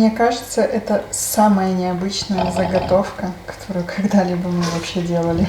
Мне кажется, это самая необычная заготовка, которую когда-либо мы вообще делали.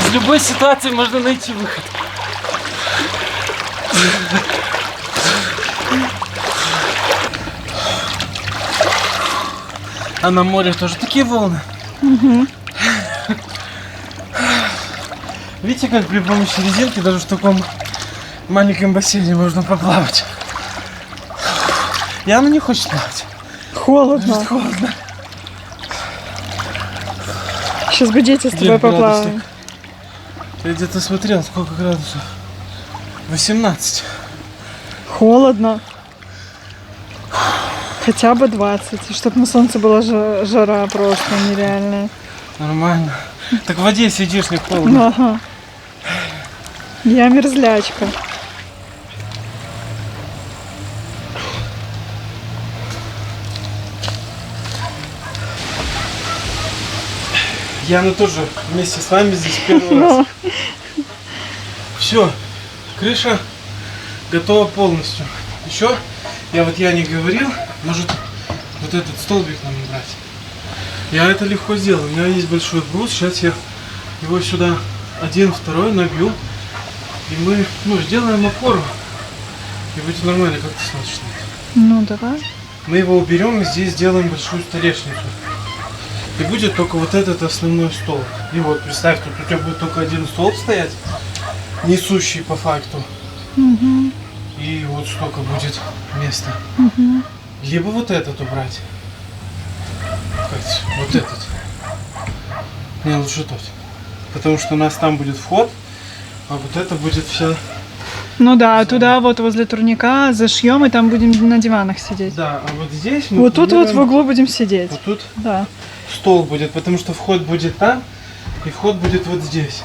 Из любой ситуации можно найти выход. А на море тоже такие волны. Угу. Видите, как при помощи резинки даже в таком маленьком бассейне можно поплавать. И она не хочет плавать. Холодно. Даже холодно. Сейчас бы дети с тобой Где поплавали. градусник? Я где-то смотрел, сколько градусов. 18. Холодно. Хотя бы 20. Чтобы на солнце была жара просто нереальная. Нормально. Так в воде сидишь, не холодно. Ага. Я мерзлячка. Яна тоже вместе с вами здесь первый раз. Все, крыша готова полностью. Еще я вот Яне говорил, может вот этот столбик нам убрать. Я это легко сделал. У меня есть большой брус. Сейчас я его сюда один, второй набью. И мы сделаем опору. И будет нормально, как ты смотришь на это. Ну давай. Мы его уберем и здесь сделаем большую столешницу. И будет только вот этот основной стол. И вот представь, тут у тебя будет только один столб стоять, несущий по факту. Угу. И вот столько будет места. Угу. Либо вот этот убрать. Кать, вот этот. Не, лучше тот. Потому что у нас там будет вход, а вот это будет все. Ну да, туда вот возле турника зашьем и там будем на диванах сидеть. Да, а вот здесь мы Вот тут вот в углу будем сидеть. вот тут Да. стол будет, потому что вход будет там, и вход будет вот здесь.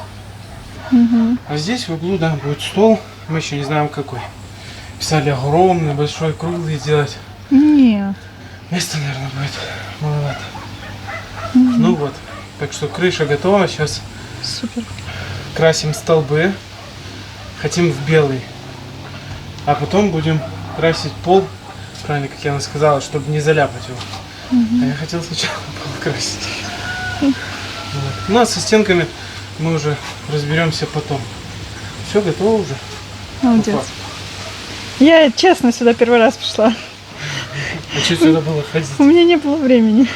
Угу. А здесь в углу, да, будет стол. Мы еще не знаем какой. Писали огромный, большой, круглый сделать. Не. Места, наверное, будет маловато. Ну вот. Так что крыша готова. Сейчас Супер. красим столбы. Хотим в белый. А потом будем красить пол. Правильно, как я сказала, чтобы не заляпать его. А я хотел сначала пол красить. Вот. Ну а со стенками мы уже разберемся потом. Все готово уже. Молодец. Опа. Я, честно, сюда первый раз пришла. А что сюда было ходить? У меня не было времени.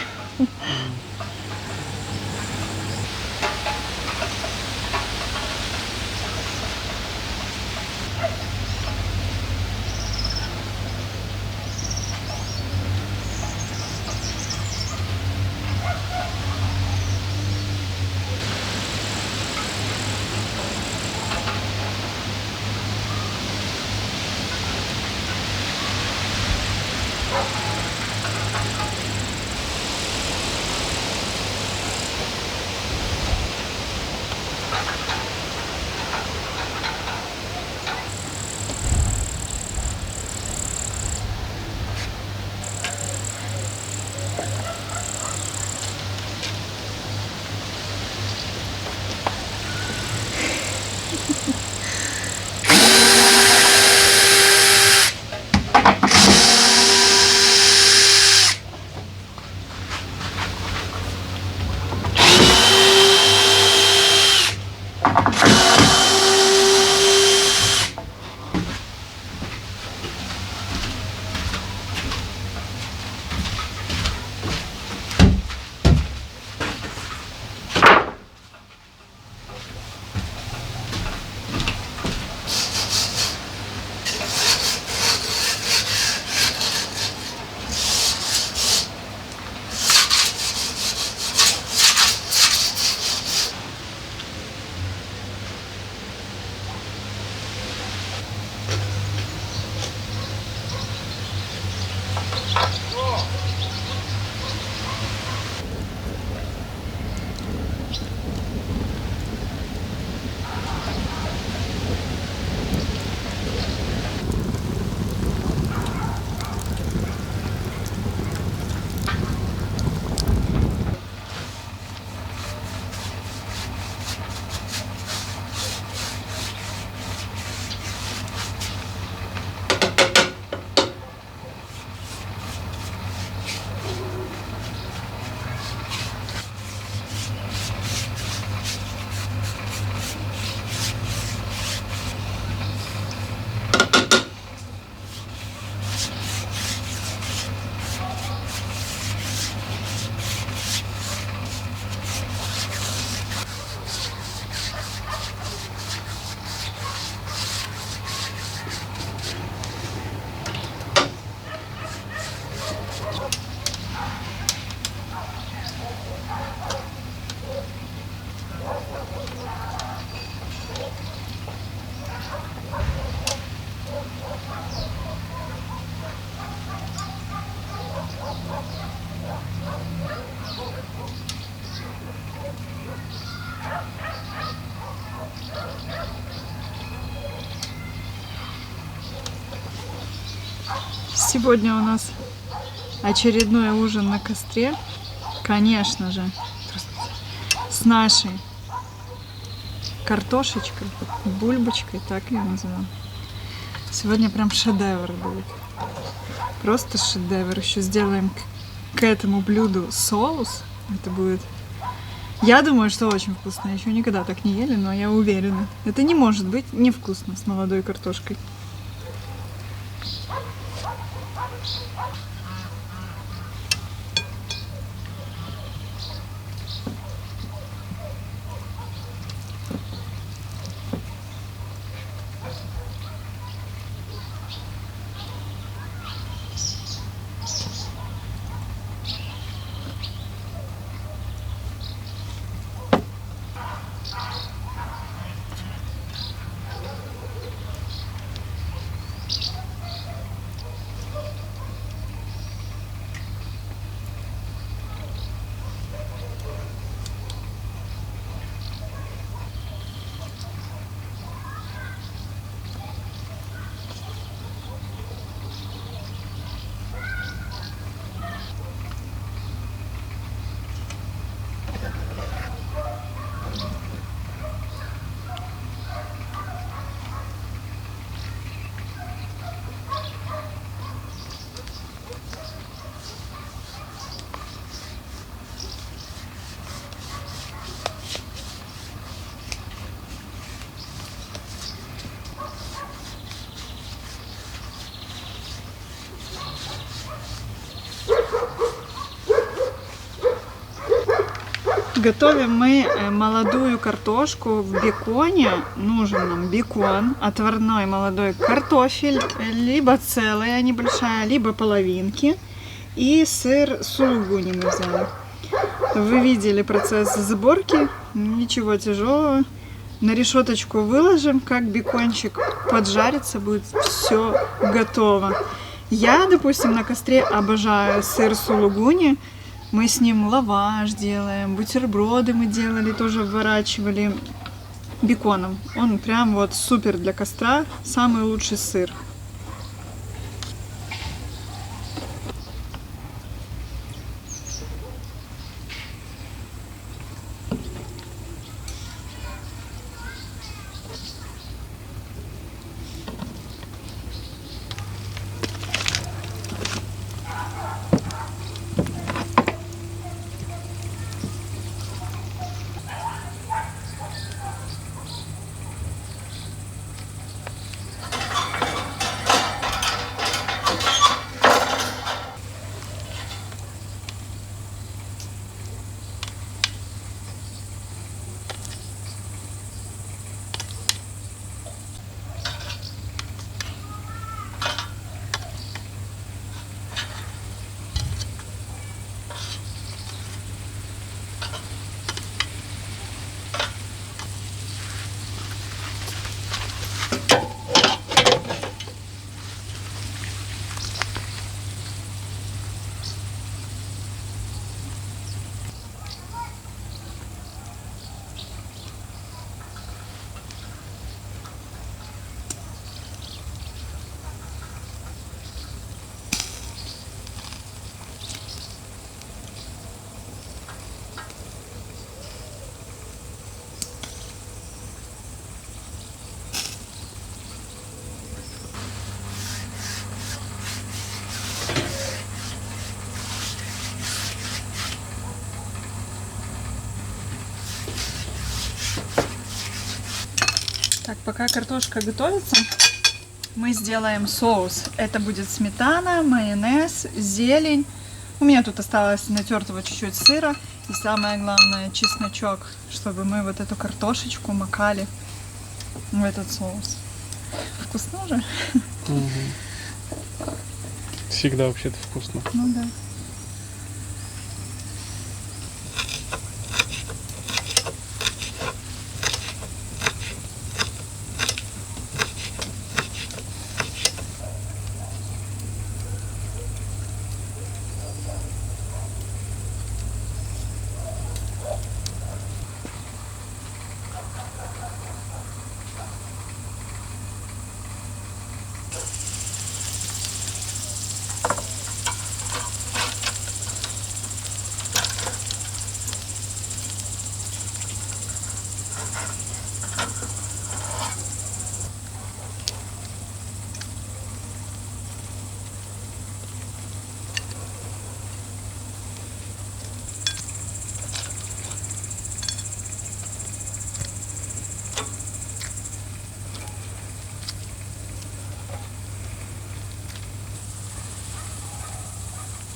Сегодня у нас очередной ужин на костре. Конечно же, с нашей картошечкой, бульбочкой, так ее называем. Сегодня прям шедевр будет. Просто шедевр. Еще сделаем к этому блюду соус. Это будет... Я думаю, что очень вкусно. Еще никогда так не ели, но я уверена. Это не может быть невкусно с молодой картошкой. Готовим мы молодую картошку в беконе. Нужен нам бекон, отварной молодой картофель, либо целая небольшая, либо половинки. И сыр сулугуни мы взяли. Вы видели процесс сборки, ничего тяжелого. На решеточку выложим, как бекончик поджарится, будет все готово. Я, допустим, на костре обожаю сыр сулугуни. Мы с ним лаваш делаем, бутерброды мы делали, тоже обворачивали беконом. Он прям вот супер для костра, самый лучший сыр. Так, пока картошка готовится, мы сделаем соус. Это будет сметана, майонез, зелень. У меня тут осталось натертого чуть-чуть сыра. И самое главное, чесночок, чтобы мы вот эту картошечку макали в этот соус. Вкусно же? Угу. Всегда вообще-то вкусно. Ну да.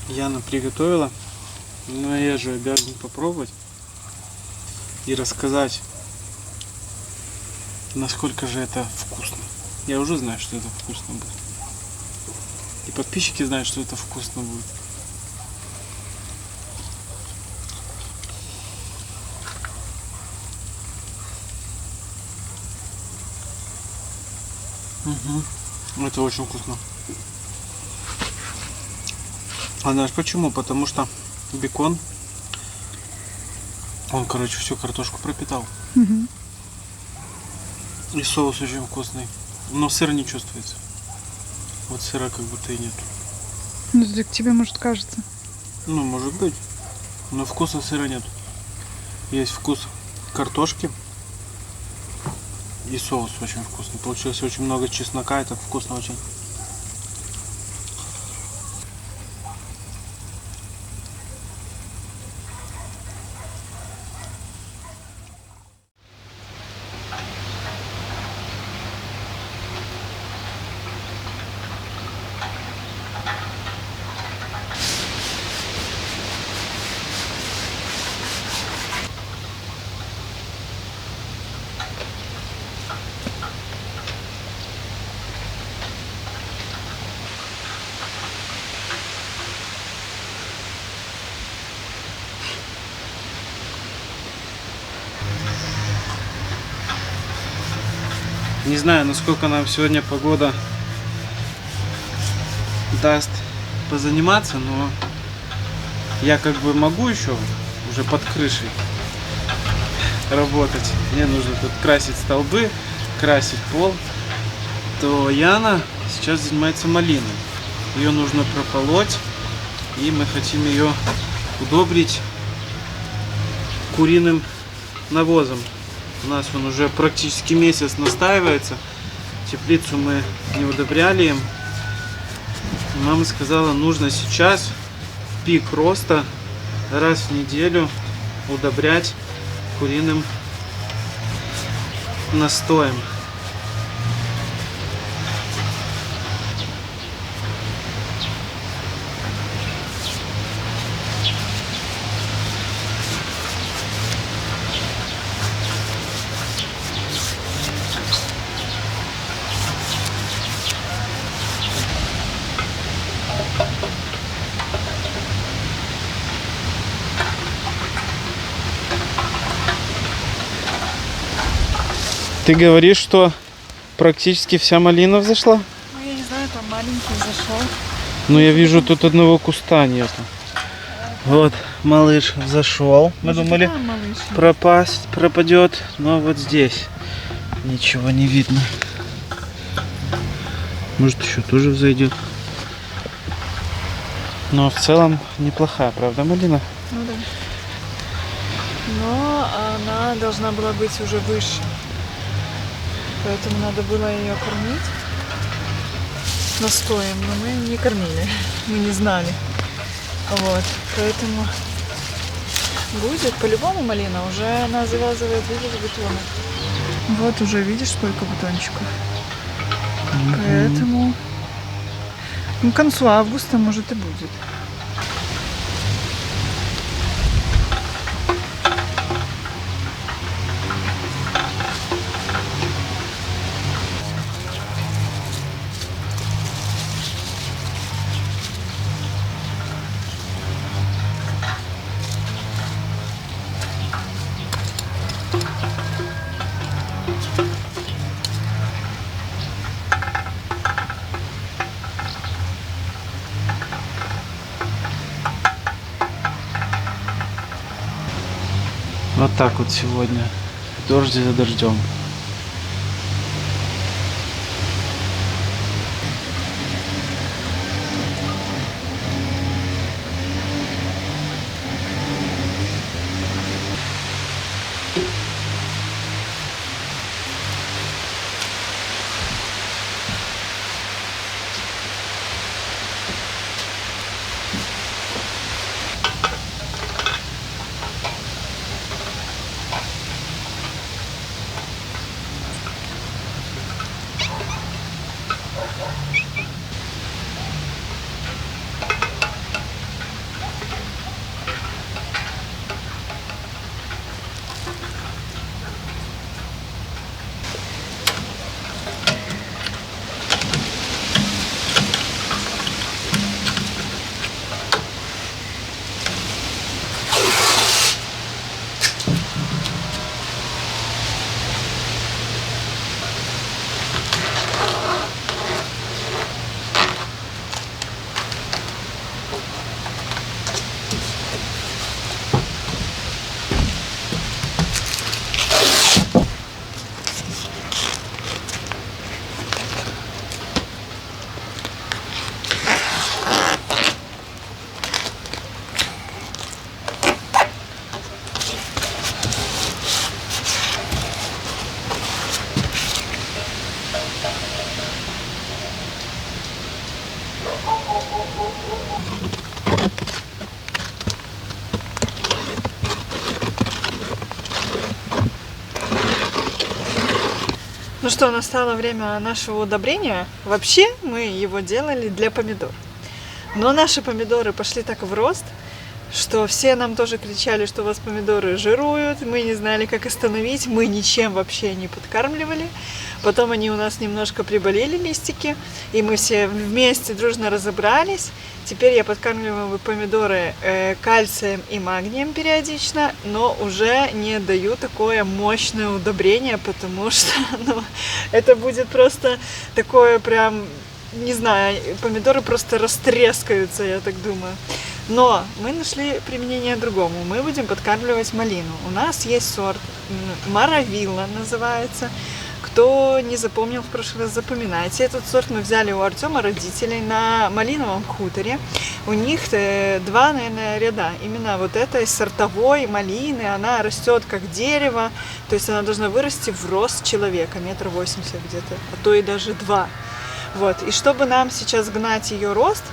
Яна приготовила, но я же обязан попробовать и рассказать, насколько же это вкусно. Я уже знаю, что это вкусно будет. И подписчики знают, что это вкусно будет. Угу. Это очень вкусно. А знаешь почему? Потому что бекон, он, короче, всю картошку пропитал. Мгм. И соус очень вкусный. Но сыр не чувствуется. Вот сыра как будто и нет. Ну, так тебе, может, кажется. Ну, может быть. Но вкуса сыра нет. Есть вкус картошки. И соус очень вкусный. Получилось очень много чеснока. Это вкусно очень. Не знаю, насколько нам сегодня погода даст позаниматься, но я как бы могу еще уже под крышей работать. Мне нужно тут красить столбы, красить пол. То Яна сейчас занимается малиной. Ее нужно прополоть, и мы хотим ее удобрить куриным навозом. У нас он уже практически месяц настаивается. Теплицу мы не удобряли им. Мама сказала, нужно сейчас в пик роста раз в неделю удобрять куриным настоем. Ты говоришь, что практически вся малина взошла? Ну, я не знаю, там маленький зашел. Но я вижу, тут одного куста нету. Вот, малыш взошел. Мы думали, пропадет, но вот здесь ничего не видно. Может, еще тоже взойдет. Но в целом неплохая, правда, малина? Ну да. Но она должна была быть уже выше. Поэтому надо было ее кормить настоем, но мы не кормили, мы не знали. Вот, поэтому будет по-любому малина, уже она завязывает, видишь, бутоны. Вот уже видишь, сколько бутончиков. Поэтому к концу августа, может, и будет. Вот так вот сегодня. Дождь за дождем. Ну что, настало время нашего удобрения. Вообще мы его делали для помидор. Но наши помидоры пошли так в рост, что все нам тоже кричали, что у вас помидоры жируют. Мы не знали, как остановить. Мы ничем вообще не подкармливали. Потом они у нас немножко приболели, листики. И мы все вместе дружно разобрались. Теперь я подкармливаю помидоры кальцием и магнием периодично, но уже не даю такое мощное удобрение, потому что это будет просто такое прям, не знаю, помидоры просто растрескаются, я так думаю. Но мы нашли применение другому. Мы будем подкармливать малину. У нас есть сорт Маравилла называется. Кто не запомнил в прошлый раз, запоминайте. Этот сорт мы взяли у Артема родителей на малиновом хуторе. У них два, наверное, ряда. Именно вот этой сортовой малины. Она растет как дерево. То есть она должна вырасти в рост человека. 1,80 м где-то, а то и даже 2. Вот. И чтобы нам сейчас гнать ее рост,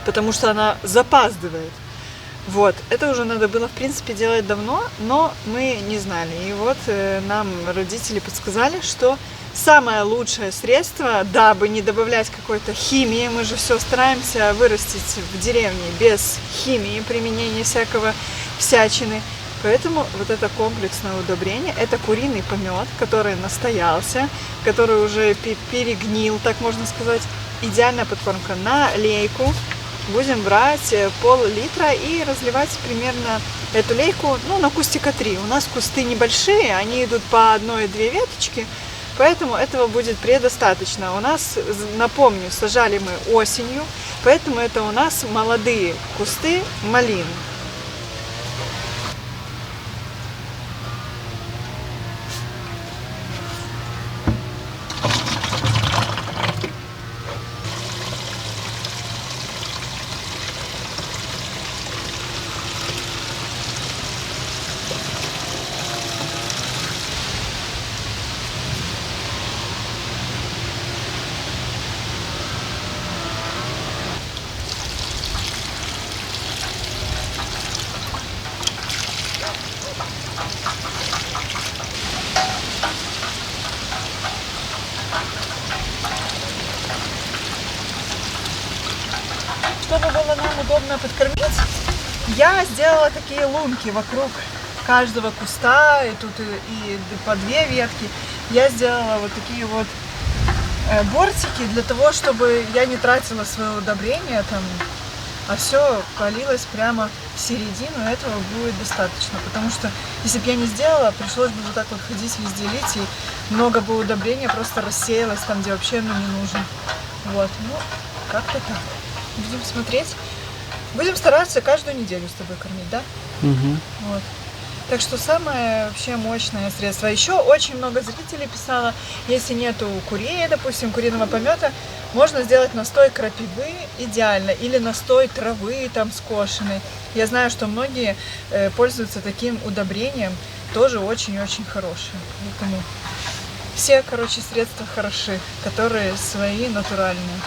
потому что она запаздывает, вот, это уже надо было, в принципе, делать давно, но мы не знали. И вот нам родители подсказали, что самое лучшее средство, дабы не добавлять какой-то химии, мы же все стараемся вырастить в деревне без химии, применения всякого всячины. Поэтому вот это комплексное удобрение, это куриный помет, который настоялся, который уже перегнил, так можно сказать. Идеальная подкормка на лейку. Будем брать пол-литра и разливать примерно эту лейку, ну, на кустика 3. У нас кусты небольшие, они идут по 1-2 веточки, поэтому этого будет предостаточно. У нас, напомню, сажали мы осенью, поэтому это у нас молодые кусты малины. Чтобы было нам удобно подкормить, я сделала такие лунки вокруг каждого куста, и тут и по 2 ветки. Я сделала вот такие вот бортики для того, чтобы я не тратила свое удобрение там, а все полилось прямо в середину, этого будет достаточно. Потому что если бы я не сделала, пришлось бы вот так вот ходить везде лить, и много бы удобрения просто рассеялось там, где вообще оно не нужно. Вот, ну, как-то так. Будем смотреть. Будем стараться каждую неделю с тобой кормить, да? Угу. Вот. Так что самое вообще мощное средство. Еще очень много зрителей писало, если нету курей, допустим, куриного помета, можно сделать настой крапивы идеально, или настой травы там скошенной. Я знаю, что многие пользуются таким удобрением, тоже очень-очень хорошее. Поэтому все, короче, средства хороши, которые свои натуральные.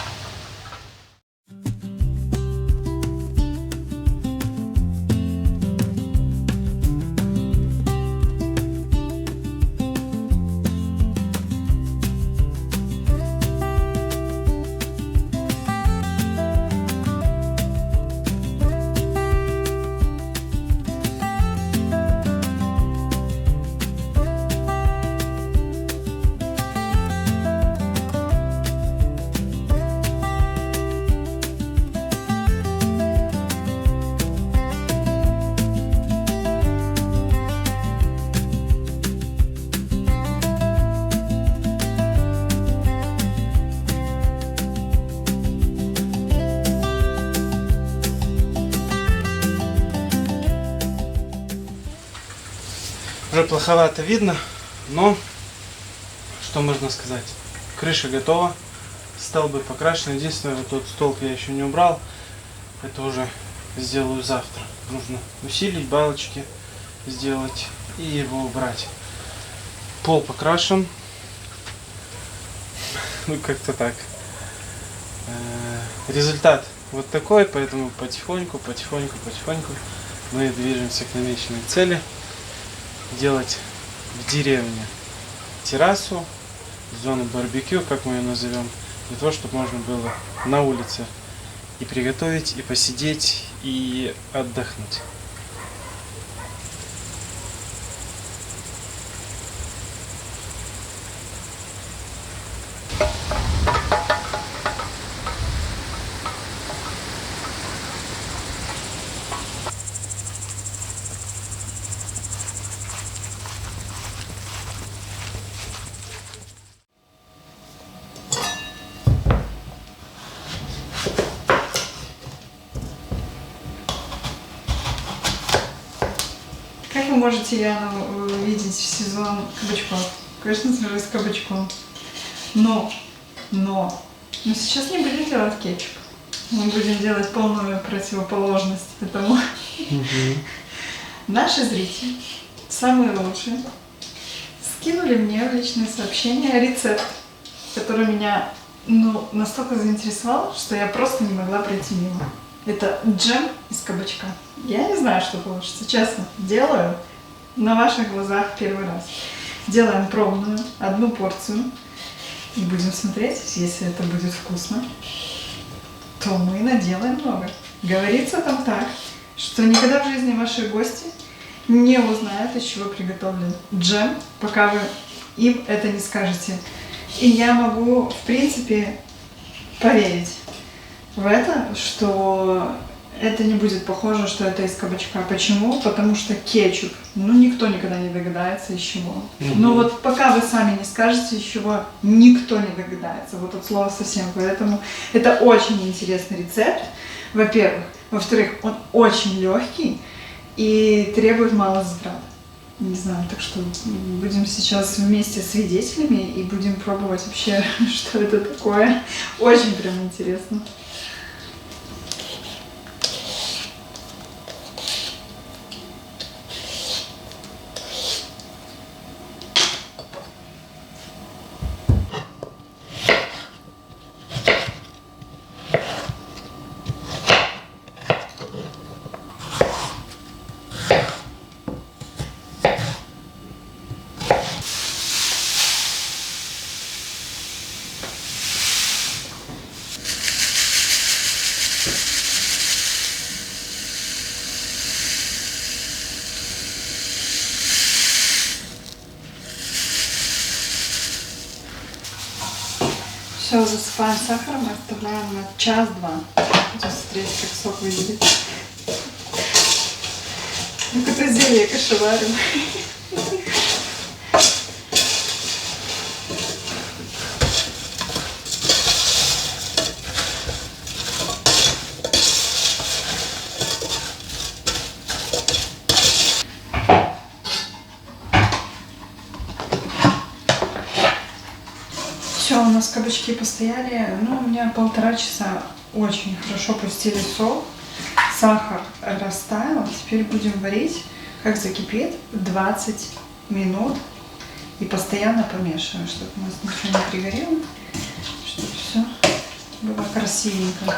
Уже плоховато видно, но что можно сказать? Крыша готова, столбы покрашены. Единственное, вот тот столб я еще не убрал. Это уже сделаю завтра. Нужно усилить, балочки сделать и его убрать. Пол покрашен. Ну, как-то так. результат вот такой, поэтому потихоньку мы движемся к намеченной цели. Делать в деревне террасу, зону барбекю, как мы ее назовем, для того, чтобы можно было на улице и приготовить, и посидеть, и отдохнуть. Как вы можете Яну видеть в сезон кабачков? Конечно, же с кабачком. Но сейчас не будем делать кетчуп. Мы будем делать полную противоположность этому. Наши зрители, самые лучшие, скинули мне в личные сообщения рецепт, который меня настолько заинтересовал, что я просто не могла пройти мимо. Это джем из кабачка. Я не знаю, что получится, честно. Делаю на ваших глазах первый раз. Делаем пробную, 1 порцию. И будем смотреть, если это будет вкусно, то мы наделаем много. Говорится там так, что никогда в жизни ваши гости не узнают, из чего приготовлен джем, пока вы им это не скажете. И я могу, в принципе, поверить в это, что это не будет похоже, что это из кабачка. Почему? Потому что кетчуп, никто никогда не догадается, из чего. Но вот пока вы сами не скажете, из чего, никто не догадается. Вот от слова совсем. Поэтому это очень интересный рецепт, во-первых. Во-вторых, он очень легкий и требует мало затрат. Не знаю, так что будем сейчас вместе свидетелями и будем пробовать вообще, что это такое. Очень прям интересно. Все, засыпаем сахаром и оставляем на 1-2 часа. Будем смотреть, как сок выйдет. Какое-то зелье кашеварим. Все, у нас кабачки постояли, у меня 1,5 часа очень хорошо пустили сок, сахар растаял, теперь будем варить, как закипит, 20 минут и постоянно помешиваем, чтобы у нас ничего не пригорело, чтобы все было красивенько.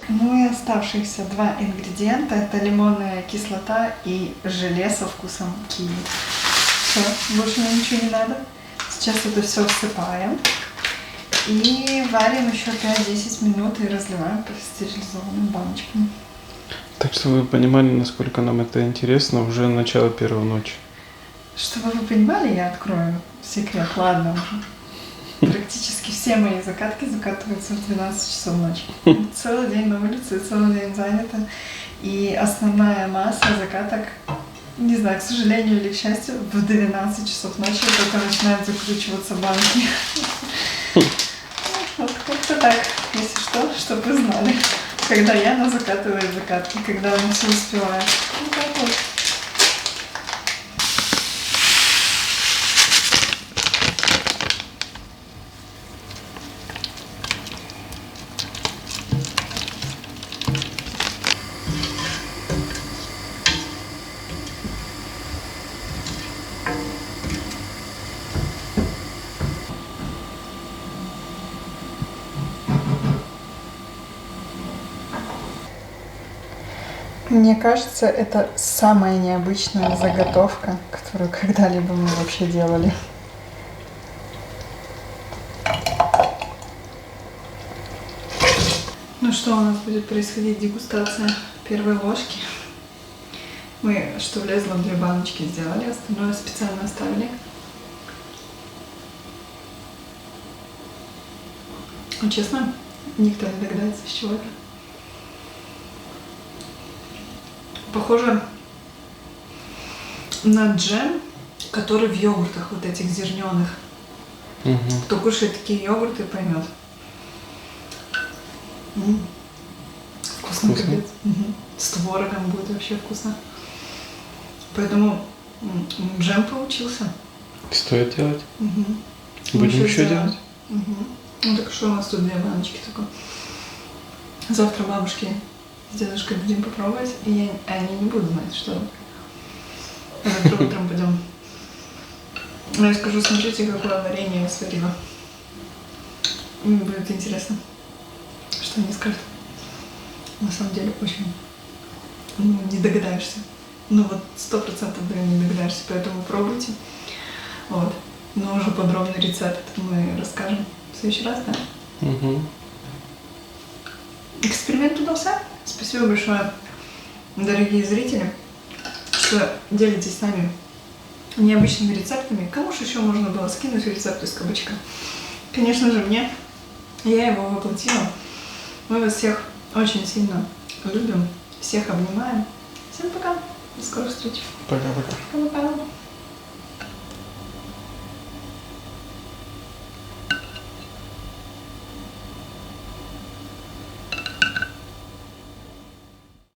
Ну и оставшиеся 2 ингредиента — это лимонная кислота и желе со вкусом киви. Все, больше мне ничего не надо. Сейчас это все всыпаем и варим еще 5-10 минут и разливаем по стерилизованным баночкам. Так что вы понимали, насколько нам это интересно уже начало 1-й ночи. Чтобы вы понимали, я открою секрет, ладно уже. Практически все мои закатки закатываются в 12 часов ночи. Целый день на улице, целый день занята. И основная масса закаток Не знаю, к сожалению или к счастью, в 12 часов ночи только начинают закручиваться банки. Вот как-то так, если что, чтобы вы знали. Когда Яна закатывает закатки, когда она все успевает. Вот так вот. Мне кажется, это самая необычная заготовка, которую когда-либо мы вообще делали. Ну что, у нас будет происходить дегустация первой ложки. Мы, что влезло, в 2 баночки сделали, остальное специально оставили. Но, честно, никто не догадается, с чего это. Похоже на джем, который в йогуртах вот этих зерненых. Кто кушает такие йогурты, поймет. Вкусно, капец. С творогом будет вообще вкусно. Поэтому джем получился. Стоит делать. Будем еще делать. Ну так что у нас тут 2 баночки только. Завтра бабушки с дедушкой будем попробовать, и они не будут знать, что это. Завтра утром пойдем. Но я скажу, смотрите, какое варенье я сварила. Мне будет интересно, что они скажут. На самом деле очень не догадаешься. Ну вот 100% не догадаешься, поэтому пробуйте. Вот. Но уже подробный рецепт мы расскажем в следующий раз, да? Эксперимент удался. Спасибо большое, дорогие зрители, что делитесь с нами необычными рецептами. Кому же еще можно было скинуть рецепт из кабачка? Конечно же, мне. Я его воплотила. Мы вас всех очень сильно любим. Всех обнимаем. Всем пока. До скорых встреч. Пока-пока. Пока-пока.